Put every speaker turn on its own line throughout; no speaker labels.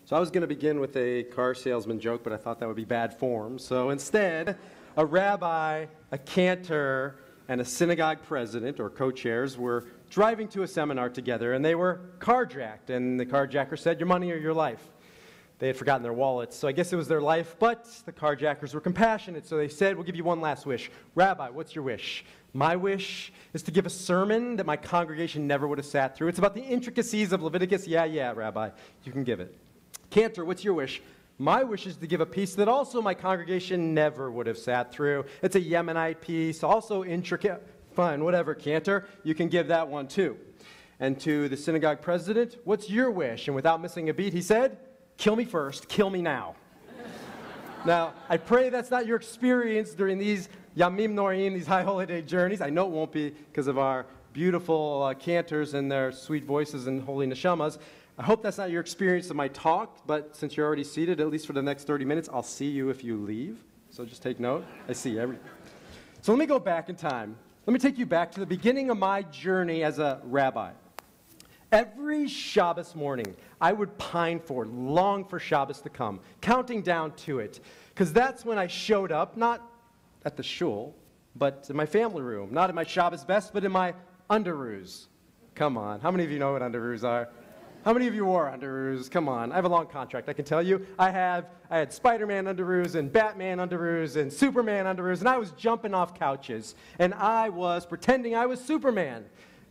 So I was going to begin with a car salesman joke, but I thought that would be bad form. So instead, a rabbi, a cantor, and a synagogue president, or co-chairs, were driving to a seminar together, and they were carjacked. And the carjacker said, "Your money or your life?" They had forgotten their wallets, so I guess it was their life, but the carjackers were compassionate, so they said, "We'll give you one last wish. Rabbi, what's your wish?" "My wish is to give a sermon that my congregation never would have sat through. It's about the intricacies of Leviticus." "Yeah, Rabbi, you can give it." "Cantor, what's your wish?" "My wish is to give a piece that also my congregation never would have sat through. It's a Yemenite piece, also intricate." "Fine, whatever, Cantor, you can give that one too." And to the synagogue president, "What's your wish?" And without missing a beat, he said, "Kill me first, kill me now." Now, I pray that's not your experience during these Yamim Norim, these high holiday journeys. I know it won't be because of our beautiful cantors and their sweet voices and holy neshamas. I hope that's not your experience of my talk, but since you're already seated, at least for the next 30 minutes, I'll see you if you leave. So just take note. I see everything. So let me go back in time. Let me take you back to the beginning of my journey as a rabbi. Every Shabbos morning, I would pine for, long for Shabbos to come, counting down to it, because that's when I showed up, not at the shul, but in my family room, not in my Shabbos best, but in my underoos. Come on, how many of you know what underoos are? How many of you wore underoos? Come on, I have a long contract, I can tell you. I had Spider-Man underoos and Batman underoos and Superman underoos, and I was jumping off couches, and I was pretending I was Superman.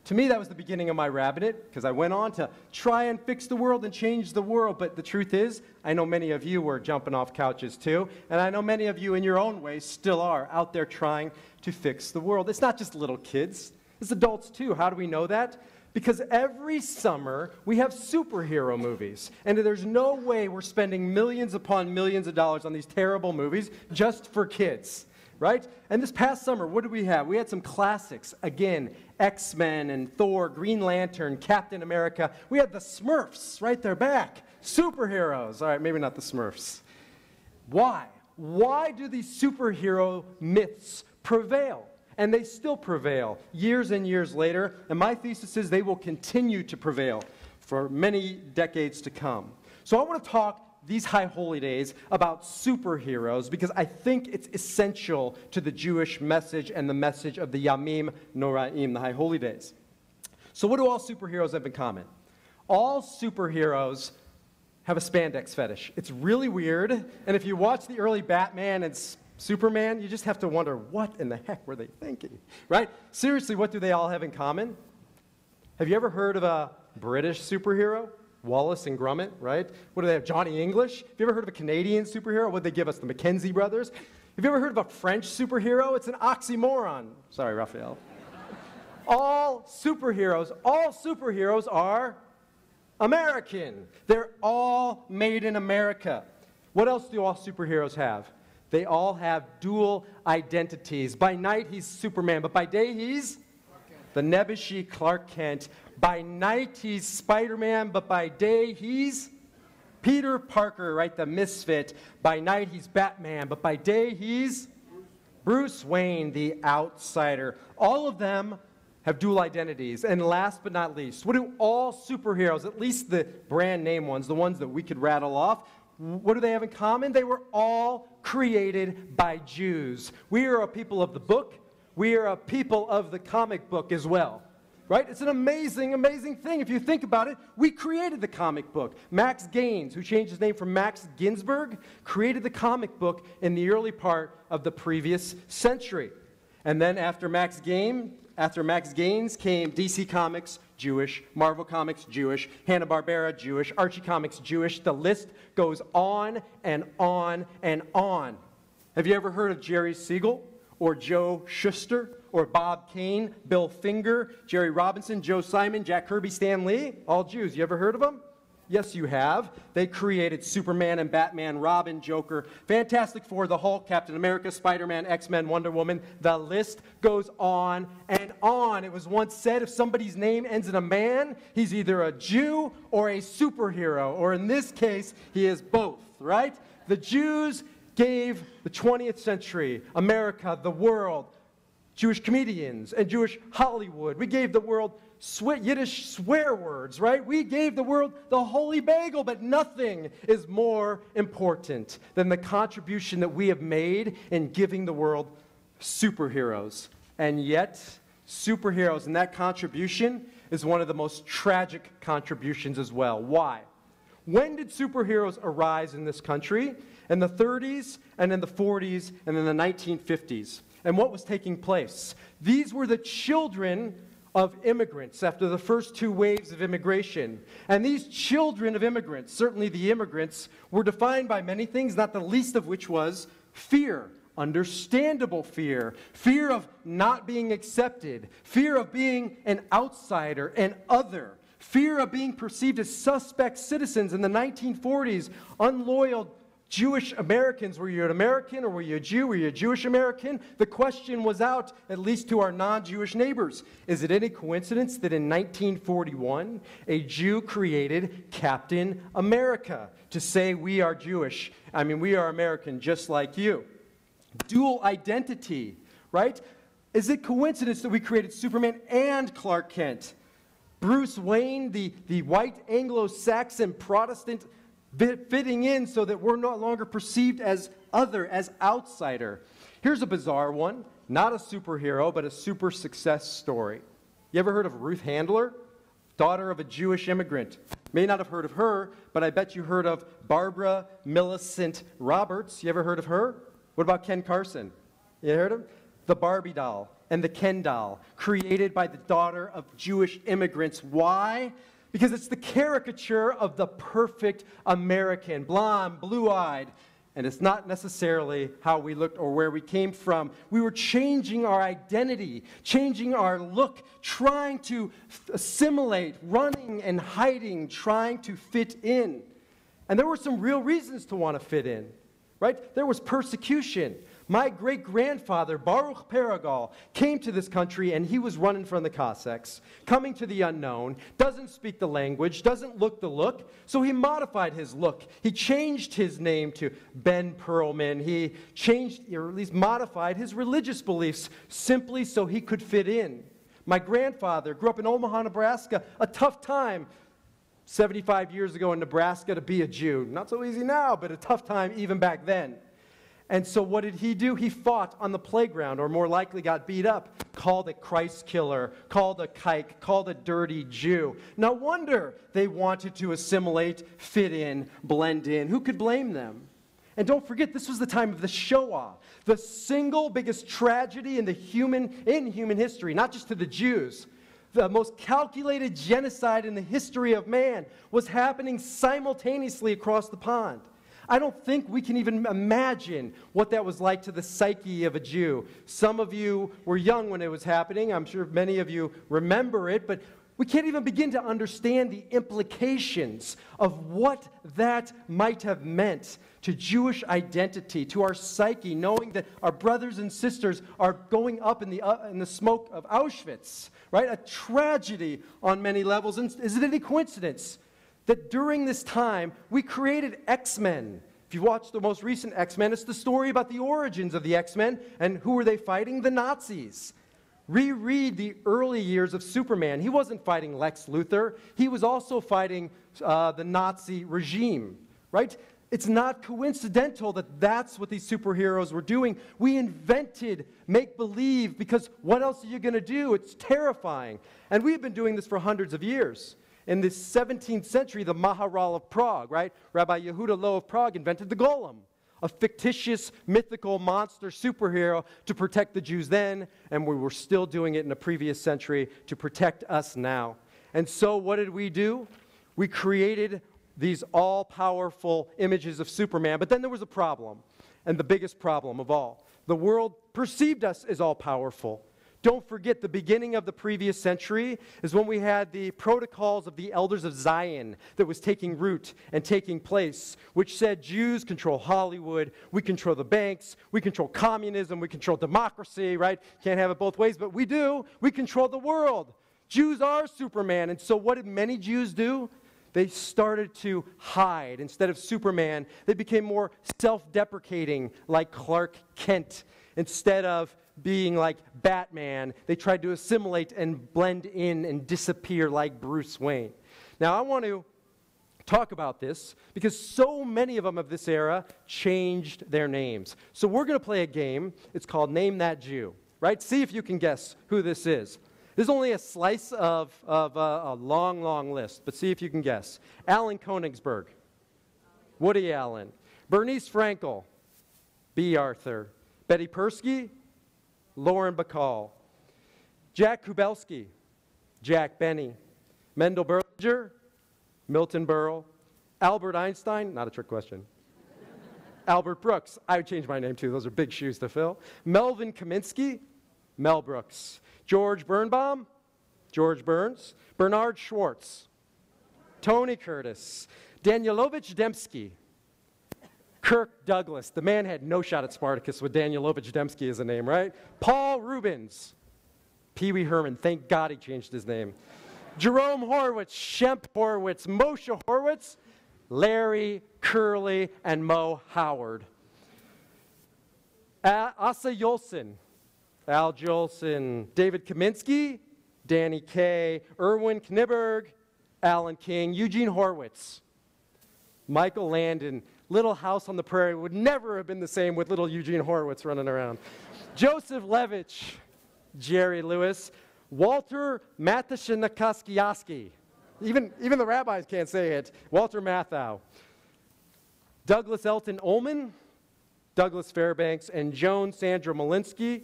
To me, that was the beginning of my rabbinate, because I went on to try and fix the world and change the world. But the truth is, I know many of you were jumping off couches too, and I know many of you in your own way still are out there trying to fix the world. It's not just little kids, it's adults too. How do we know that? Because every summer, we have superhero movies, and there's no way we're spending millions upon millions of dollars on these terrible movies just for kids. Right? And this past summer, what did we have? We had some classics. Again, X-Men and Thor, Green Lantern, Captain America. We had the Smurfs, right? They're back. Superheroes. All right, maybe not the Smurfs. Why? Why do these superhero myths prevail? And they still prevail years and years later. And my thesis is they will continue to prevail for many decades to come. So I want to talk these high holy days about superheroes because I think it's essential to the Jewish message and the message of the Yamim Noraim, the high holy days. So what do all superheroes have in common? All superheroes have a spandex fetish. It's really weird, and if you watch the early Batman and Superman, you just have to wonder, what in the heck were they thinking, right? Seriously, what do they all have in common? Have you ever heard of a British superhero? Wallace and Gromit, right? What do they have? Johnny English? Have you ever heard of a Canadian superhero? What did they give us? The Mackenzie brothers? Have you ever heard of a French superhero? It's an oxymoron. Sorry, Raphael. All superheroes are American. They're all made in America. What else do all superheroes have? They all have dual identities. By night, he's Superman, but by day, he's the Nebuchadnezzar Clark Kent. By night, he's Spider-Man, but by day, he's Peter Parker, right, the misfit. By night, he's Batman, but by day, he's Bruce Wayne, the outsider. All of them have dual identities. And last but not least, what do all superheroes, at least the brand name ones, the ones that we could rattle off, what do they have in common? They were all created by Jews. We are a people of the book. We are a people of the comic book as well. Right? It's an amazing, amazing thing. If you think about it, we created the comic book. Max Gaines, who changed his name from Max Ginsberg, created the comic book in the early part of the previous century. And then after Max Gaines came DC Comics, Jewish, Marvel Comics, Jewish, Hanna-Barbera, Jewish, Archie Comics, Jewish. The list goes on and on and on. Have you ever heard of Jerry Siegel or Joe Shuster? Or Bob Kane, Bill Finger, Jerry Robinson, Joe Simon, Jack Kirby, Stan Lee, all Jews. You ever heard of them? Yes, you have. They created Superman and Batman, Robin, Joker, Fantastic Four, the Hulk, Captain America, Spider-Man, X-Men, Wonder Woman. The list goes on and on. It was once said if somebody's name ends in a man, he's either a Jew or a superhero, or in this case, he is both, right? The Jews gave the 20th century, America, the world, Jewish comedians and Jewish Hollywood. We gave the world Yiddish swear words, right? We gave the world the holy bagel, but nothing is more important than the contribution that we have made in giving the world superheroes. And yet, superheroes and that contribution is one of the most tragic contributions as well. Why? When did superheroes arise in this country? In the 30s, and in the 40s, and in the 1950s. And what was taking place? These were the children of immigrants after the first two waves of immigration. And these children of immigrants, certainly the immigrants, were defined by many things, not the least of which was fear. Understandable fear. Fear of not being accepted. Fear of being an outsider, an other. Fear of being perceived as suspect citizens. In the 1940s, unloyal Jewish Americans, were you an American or were you a Jew? Were you a Jewish American? The question was out, at least to our non-Jewish neighbors. Is it any coincidence that in 1941, a Jew created Captain America to say we are Jewish? I mean, we are American just like you. Dual identity, right? Is it coincidence that we created Superman and Clark Kent? Bruce Wayne, the white Anglo-Saxon Protestant, fitting in so that we're no longer perceived as other, as outsider. Here's a bizarre one. Not a superhero, but a super success story. You ever heard of Ruth Handler? Daughter of a Jewish immigrant. May not have heard of her, but I bet you heard of Barbara Millicent Roberts. You ever heard of her? What about Ken Carson? You heard of him? The Barbie doll and the Ken doll, created by the daughter of Jewish immigrants. Why? Because it's the caricature of the perfect American, blonde, blue-eyed, and it's not necessarily how we looked or where we came from. We were changing our identity, changing our look, trying to assimilate, running and hiding, trying to fit in. And there were some real reasons to want to fit in, right? There was persecution. My great-grandfather, Baruch Paragal, came to this country and he was running from the Cossacks, coming to the unknown, doesn't speak the language, doesn't look the look, so he modified his look. He changed his name to Ben Perlman. He changed, or at least modified, his religious beliefs simply so he could fit in. My grandfather grew up in Omaha, Nebraska, a tough time 75 years ago in Nebraska to be a Jew. Not so easy now, but a tough time even back then. And so what did he do? He fought on the playground, or more likely got beat up, called a Christ killer, called a kike, called a dirty Jew. No wonder they wanted to assimilate, fit in, blend in. Who could blame them? And don't forget, this was the time of the Shoah, the single biggest tragedy in human history, not just to the Jews. The most calculated genocide in the history of man was happening simultaneously across the pond. I don't think we can even imagine what that was like to the psyche of a Jew. Some of you were young when it was happening. I'm sure many of you remember it, but we can't even begin to understand the implications of what that might have meant to Jewish identity, to our psyche, knowing that our brothers and sisters are going up in the smoke of Auschwitz, right? A tragedy on many levels. And is it any coincidence that during this time, we created X-Men? If you watch the most recent X-Men, it's the story about the origins of the X-Men, and who were they fighting? The Nazis. Reread the early years of Superman. He wasn't fighting Lex Luthor. He was also fighting the Nazi regime, right? It's not coincidental that that's what these superheroes were doing. We invented make-believe because what else are you going to do? It's terrifying. And we've been doing this for hundreds of years. In the 17th century, the Maharal of Prague, right? Rabbi Yehuda Loew of Prague invented the Golem, a fictitious, mythical monster superhero to protect the Jews then, and we were still doing it in the previous century to protect us now. And so what did we do? We created these all-powerful images of Superman, but then there was a problem, and the biggest problem of all. The world perceived us as all-powerful. Don't forget, the beginning of the previous century is when we had the protocols of the elders of Zion that was taking root and taking place, which said Jews control Hollywood, we control the banks, we control communism, we control democracy, right? Can't have it both ways, but we do. We control the world. Jews are Superman. And so what did many Jews do? They started to hide. Instead of Superman, they became more self-deprecating, like Clark Kent. Instead of being like Batman. They tried to assimilate and blend in and disappear like Bruce Wayne. Now, I want to talk about this because so many of them of this era changed their names. So we're going to play a game. It's called Name That Jew, right? See if you can guess who this is. There's only a slice of a long, long list, but see if you can guess. Alan Konigsberg, Woody Allen, Bernice Frankel, B. Arthur, Betty Persky, Lauren Bacall, Jack Kubelski, Jack Benny, Mendel Berlinger, Milton Berle, Albert Einstein, not a trick question, Albert Brooks, I would change my name too, those are big shoes to fill, Melvin Kaminsky, Mel Brooks, George Birnbaum, George Burns, Bernard Schwartz, Tony Curtis, Danielovich Dembski, Kirk Douglas. The man had no shot at Spartacus with Danielovich Dembski as a name, right? Paul Rubens, Pee Wee Herman, thank God he changed his name. Jerome Horwitz, Shemp Horwitz, Moshe Horwitz, Larry Curley, and Mo Howard. Asa Yolson, Al Jolson, David Kaminsky, Danny Kaye, Erwin Knibberg, Alan King, Eugene Horwitz, Michael Landon. Little House on the Prairie would never have been the same with little Eugene Horwitz running around. Joseph Levitch, Jerry Lewis, Walter Matashinakaskiaski. Even the rabbis can't say it. Walter Matthau. Douglas Elton Ullman, Douglas Fairbanks, and Joan Sandra Malinsky.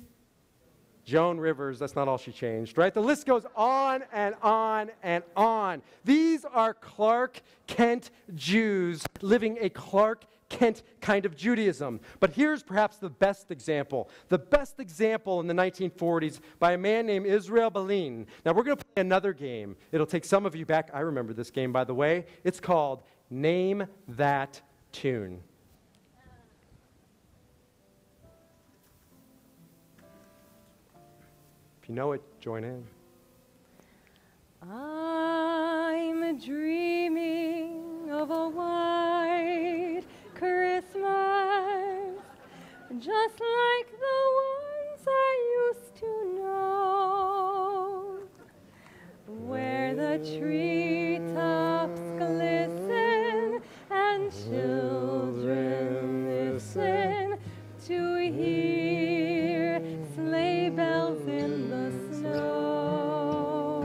Joan Rivers, that's not all she changed, right? The list goes on and on and on. These are Clark Kent Jews living a Clark Kent kind of Judaism. But here's perhaps the best example. The best example in the 1940s by a man named Israel Balin. Now, we're going to play another game. It'll take some of you back. I remember this game, by the way. It's called Name That Tune. If you know it, join in.
I'm dreaming of a white Christmas, just like the ones I used to know, where the treetops glisten and children listen to hear sleigh bells in the snow.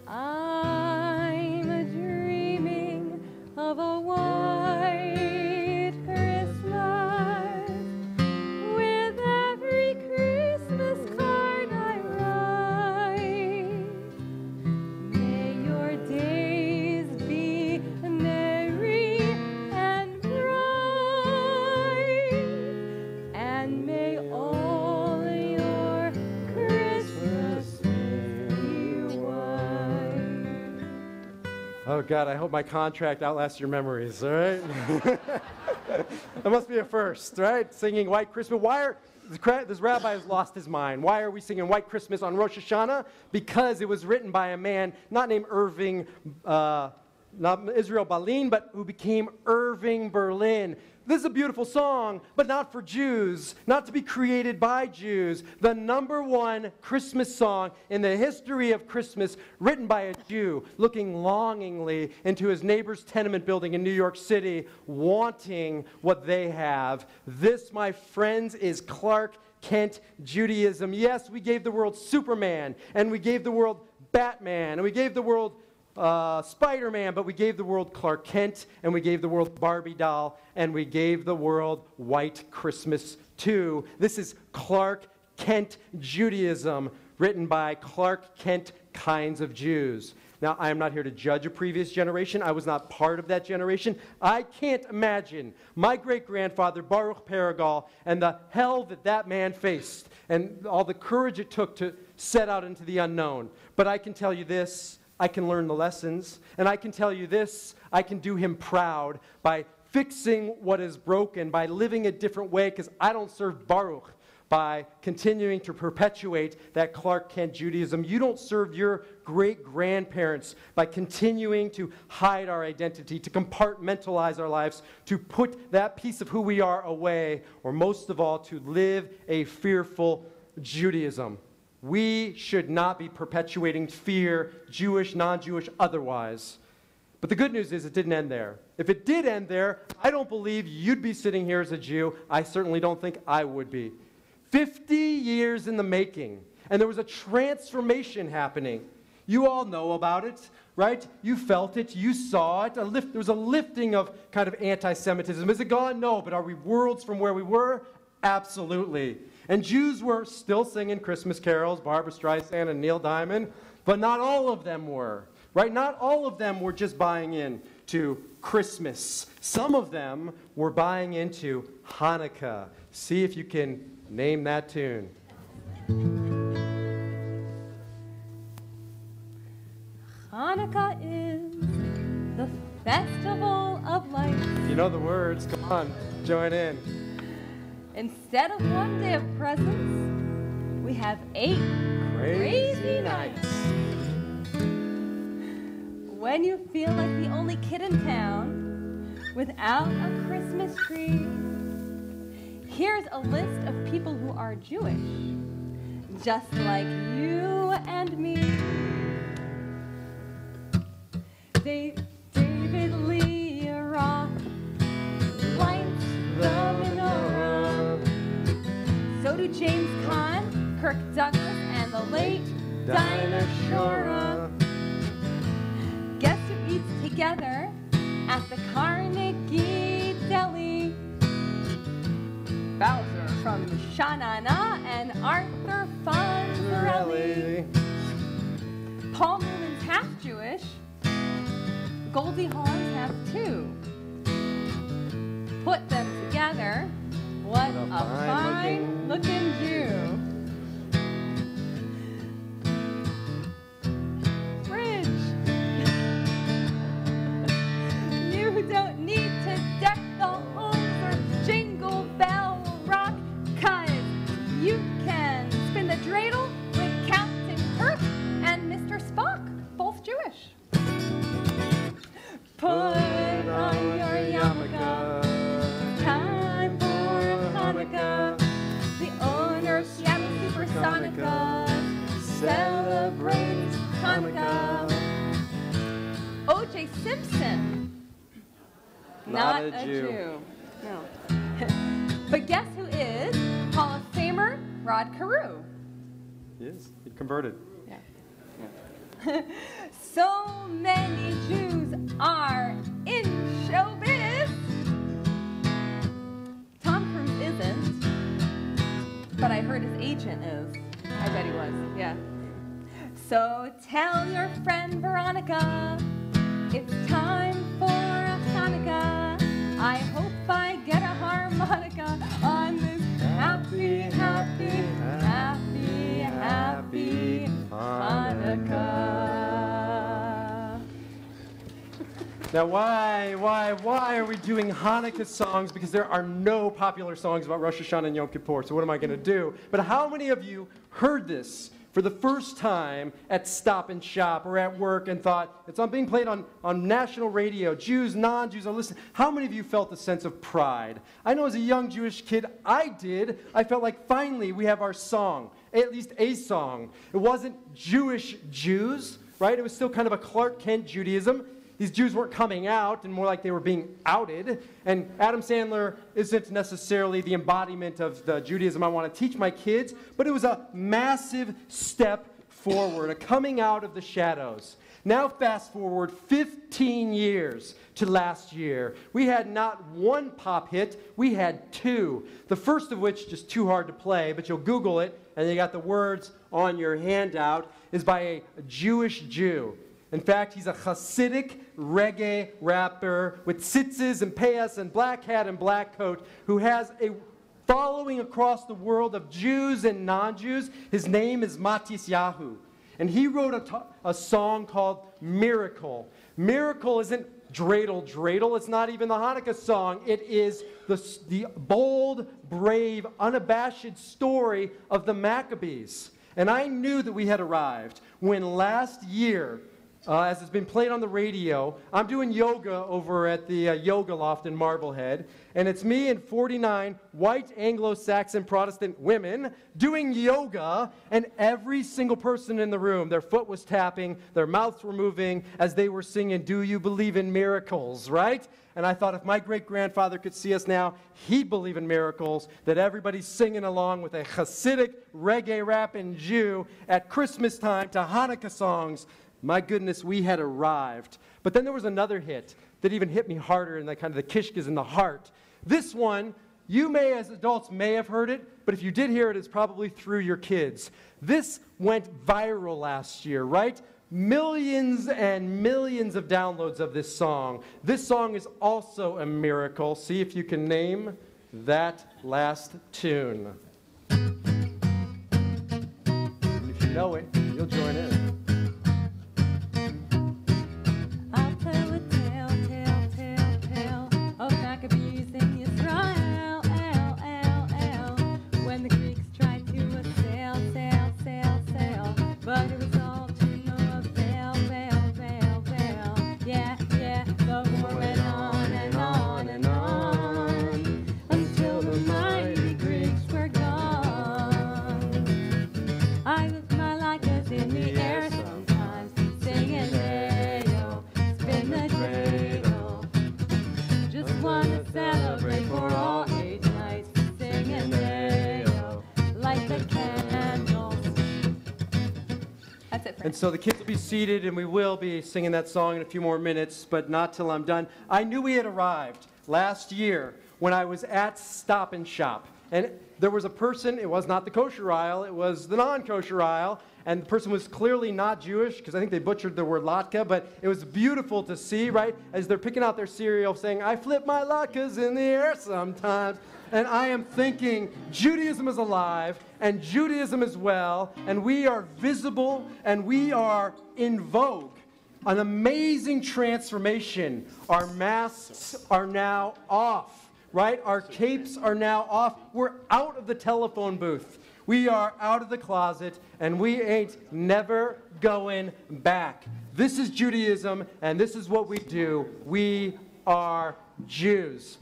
I'm dreaming of a white Christmas with every Christmas card I write. May your days be merry and bright, and may all your Christmases be white.
Oh, God, I hope my contract outlasts your memories, all right? That must be a first, right? Singing White Christmas. Why are, this rabbi has lost his mind. Why are we singing White Christmas on Rosh Hashanah? Because it was written by a man not named Irving, not Israel Balin, but who became Irving Berlin. This is a beautiful song, but not for Jews, not to be created by Jews. The #1 Christmas song in the history of Christmas, written by a Jew, looking longingly into his neighbor's tenement building in New York City, wanting what they have. This, my friends, is Clark Kent Judaism. Yes, we gave the world Superman, and we gave the world Batman, and we gave the world Spider-Man, but we gave the world Clark Kent, and we gave the world Barbie doll, and we gave the world White Christmas too. This is Clark Kent Judaism, written by Clark Kent kinds of Jews. Now, I am not here to judge a previous generation. I was not part of that generation. I can't imagine my great-grandfather, Baruch Paragal, and the hell that that man faced, and all the courage it took to set out into the unknown. But I can tell you this, I can learn the lessons, and I can tell you this, I can do him proud by fixing what is broken, by living a different way, because I don't serve Baruch. by continuing to perpetuate that Clark Kent Judaism. You don't serve your great-grandparents by continuing to hide our identity, to compartmentalize our lives, to put that piece of who we are away, or most of all, to live a fearful Judaism. We should not be perpetuating fear, Jewish, non-Jewish, otherwise. But the good news is it didn't end there. If it did end there, I don't believe you'd be sitting here as a Jew. I certainly don't think I would be. 50 years in the making, and there was a transformation happening. You all know about it, right? You felt it, you saw it. There was a lifting of kind of anti-Semitism. Is it gone? No, but are we worlds from where we were? Absolutely. And Jews were still singing Christmas carols, Barbra Streisand and Neil Diamond, but not all of them were, right? Not all of them were just buying in to Christmas. Some of them were buying into Hanukkah. See if you can name that tune.
Hanukkah is the festival of lights.
You know the words. Come on, join in.
Instead of one day of presents, we have 8 crazy nights. When you feel like the only kid in town without a Christmas tree, here's a list of people who are Jewish, just like you and me. David Lee Roth lights the menorah. So do James Caan, Kirk Douglas, and the late Dinah Shore. Guess who eats together at the Carnegie Deli? Bowser from Sha-Na-Na and Arthur Fonzarelli. Paul Newman's half Jewish. Goldie Hawn's half too. Put them together. What a fine-looking Jew. Bridge. You don't need to deck the halls or jingle bell rock, 'cause you can spin the dreidel with Captain Kirk and Mr. Spock, both Jewish. Put on your yarmulke, time for Hanukkah. The owner of Seattle Supersonica celebrates Hanukkah. O.J. Simpson, not a Jew. No. But guess who is Hall of Famer Rod Carew?
Yes, he converted.
Yeah. So many Jews are in showbiz. Tom Cruise isn't, but I heard his agent is. I bet he was, yeah. So tell your friend Veronica, it's time for Hanukkah. I hope I get a harmonica on this happy, happy, happy, happy Hanukkah.
Now, why are we doing Hanukkah songs? Because there are no popular songs about Rosh Hashanah and Yom Kippur, so what am I going to do? But how many of you heard this for the first time at Stop and Shop or at work and thought, it's being played on national radio, Jews, non-Jews are listening? How many of you felt a sense of pride? I know as a young Jewish kid, I did. I felt like finally we have our song, at least a song. It wasn't Jewish Jews, right? It was still kind of a Clark Kent Judaism. These Jews weren't coming out, and more like they were being outed. And Adam Sandler isn't necessarily the embodiment of the Judaism I want to teach my kids, but it was a massive step forward, a coming out of the shadows. Now fast forward 15 years to last year. We had not one pop hit, we had 2. The first of which, just too hard to play, but you'll Google it, and you got the words on your handout, is by a Jewish Jew. In fact, he's a Hasidic reggae rapper with tzitzis and payas and black hat and black coat who has a following across the world of Jews and non-Jews. His name is Matis Yahu. and he wrote a song called Miracle. Miracle isn't dreidel, dreidel. It's not even the Hanukkah song. It is the bold, brave, unabashed story of the Maccabees. And I knew that we had arrived when last year, as it's been played on the radio, I'm doing yoga over at the Yoga Loft in Marblehead, and it's me and 49 white Anglo-Saxon Protestant women doing yoga, and every single person in the room, their foot was tapping, their mouths were moving as they were singing, "Do you believe in miracles?" right? And I thought if my great-grandfather could see us now, he'd believe in miracles, that everybody's singing along with a Hasidic reggae rapping Jew at Christmas time to Hanukkah songs. My goodness, we had arrived. But then there was another hit that even hit me harder in the kind of the kishkas in the heart. This one, you may, as adults, may have heard it, but if you did hear it, it's probably through your kids. This went viral last year, right? Millions and millions of downloads of this song. This song is also a miracle. See if you can name that last tune. And if you know it, you'll join in.
I'll tell a tale, tale, tale, tale of Maccabees in Israel, when the Greeks tried to sail, sail, sail, sail, but it was all to no avail, veil, veil, veil. Yeah, yeah, the war went on and on and on until the mighty Greeks were gone. I with my lighters in the air sometimes, singing hey-yo, spin the cradle. Just wanna celebrate for all 8 nights, singing hey-yo, light the candles. That's it,
And so the kids will be seated, and we will be singing that song in a few more minutes, but not till I'm done. I knew we had arrived last year when I was at Stop and Shop. And there was a person, it was not the kosher aisle, it was the non-kosher aisle, and the person was clearly not Jewish, because I think they butchered the word latke, but it was beautiful to see, right, as they're picking out their cereal, saying, "I flip my latkes in the air sometimes." And I am thinking, Judaism is alive, and Judaism is well, and we are visible, and we are in vogue. An amazing transformation. Our masks are now off, right? Our capes are now off. We're out of the telephone booth. We are out of the closet, and we ain't never going back. This is Judaism, and this is what we do. We are Jews.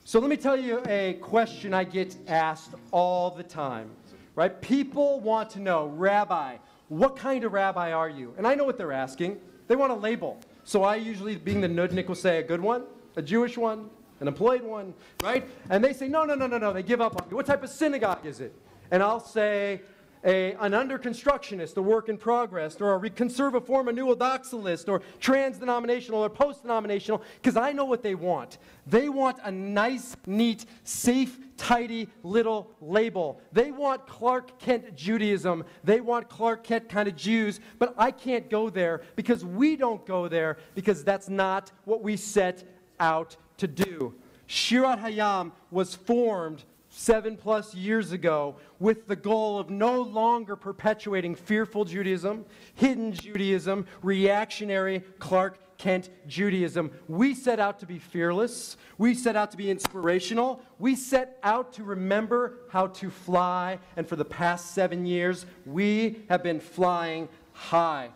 So let me tell you a question I get asked all the time, right? People want to know, Rabbi, what kind of rabbi are you? And I know what they're asking. They want a label. So I usually, being the nudnik, will say a good one, a Jewish one, an employed one, right? And they say, no, no, no, no, no. They give up on me. What type of synagogue is it? And I'll say an under-constructionist, a work in progress, or a conservaform, a new doxalist, or trans-denominational or post-denominational, because I know what they want. They want a nice, neat, safe, tidy little label. They want Clark Kent Judaism. They want Clark Kent kind of Jews, but I can't go there because we don't go there because that's not what we set out to do. Shirat Hayam was formed 7+ years ago with the goal of no longer perpetuating fearful Judaism, hidden Judaism, reactionary Clark Kent Judaism. We set out to be fearless. We set out to be inspirational. We set out to remember how to fly. And for the past 7 years, we have been flying high.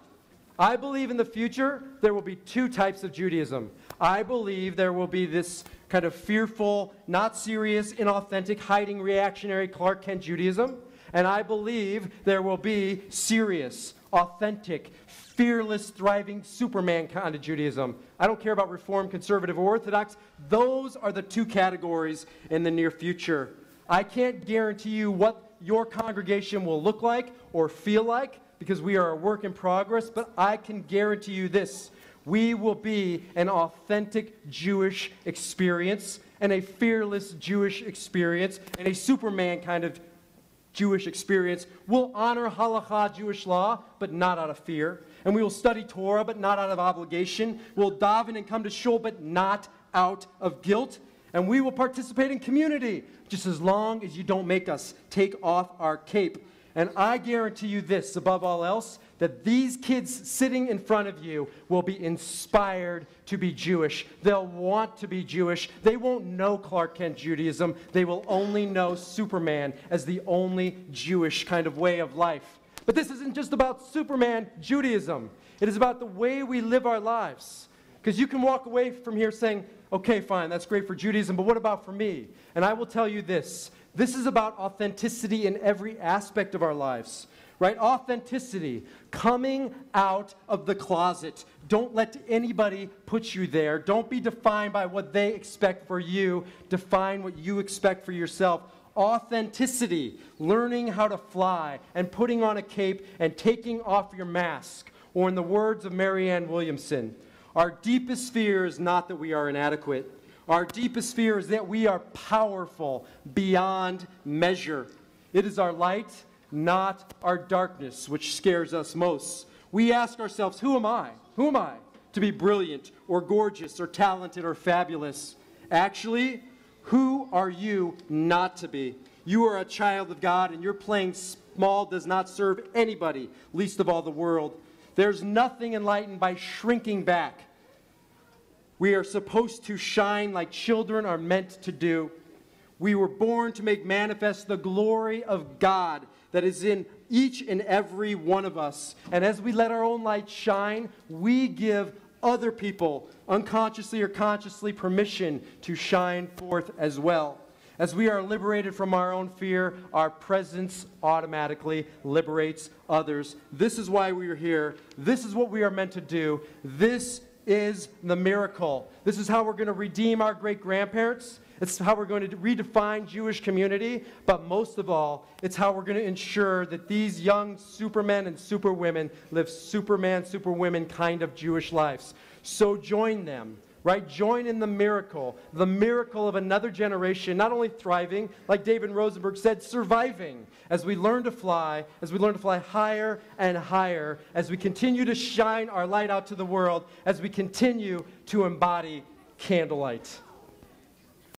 I believe in the future there will be 2 types of Judaism. I believe there will be this kind of fearful, not serious, inauthentic, hiding, reactionary Clark Kent Judaism. And I believe there will be serious, authentic, fearless, thriving Superman kind of Judaism. I don't care about Reform, Conservative, or Orthodox. Those are the 2 categories in the near future. I can't guarantee you what your congregation will look like or feel like because we are a work in progress, but I can guarantee you this. We will be an authentic Jewish experience and a fearless Jewish experience and a Superman kind of Jewish experience. We'll honor halakha, Jewish law, but not out of fear. And we will study Torah, but not out of obligation. We'll daven and come to shul, but not out of guilt. And we will participate in community, just as long as you don't make us take off our cape. And I guarantee you this, above all else, that these kids sitting in front of you will be inspired to be Jewish. They'll want to be Jewish. They won't know Clark Kent Judaism. They will only know Superman as the only Jewish kind of way of life. But this isn't just about Superman Judaism. It is about the way we live our lives. Because you can walk away from here saying, okay, fine, that's great for Judaism, but what about for me? And I will tell you this. This is about authenticity in every aspect of our lives. Right? Authenticity, coming out of the closet. Don't let anybody put you there. Don't be defined by what they expect for you. Define what you expect for yourself. Authenticity, learning how to fly and putting on a cape and taking off your mask. Or in the words of Marianne Williamson, our deepest fear is not that we are inadequate. Our deepest fear is that we are powerful beyond measure. It is our light, not our darkness, which scares us most. We ask ourselves, who am I? Who am I to be brilliant or gorgeous or talented or fabulous? Actually, who are you not to be? You are a child of God, and your playing small does not serve anybody, least of all the world. There's nothing enlightened by shrinking back. We are supposed to shine like children are meant to do. We were born to make manifest the glory of God that is in each and every one of us. And as we let our own light shine, we give other people, unconsciously or consciously, permission to shine forth as well. As we are liberated from our own fear, our presence automatically liberates others. This is why we are here. This is what we are meant to do. This is the miracle. This is how we're going to redeem our great-grandparents. It's how we're going to redefine Jewish community. But most of all, it's how we're going to ensure that these young supermen and superwomen live Superman, superwomen kind of Jewish lives. So join them. Right? Join in the miracle of another generation, not only thriving, like David Rosenberg said, surviving, as we learn to fly higher and higher, as we continue to shine our light out to the world, as we continue to embody candlelight.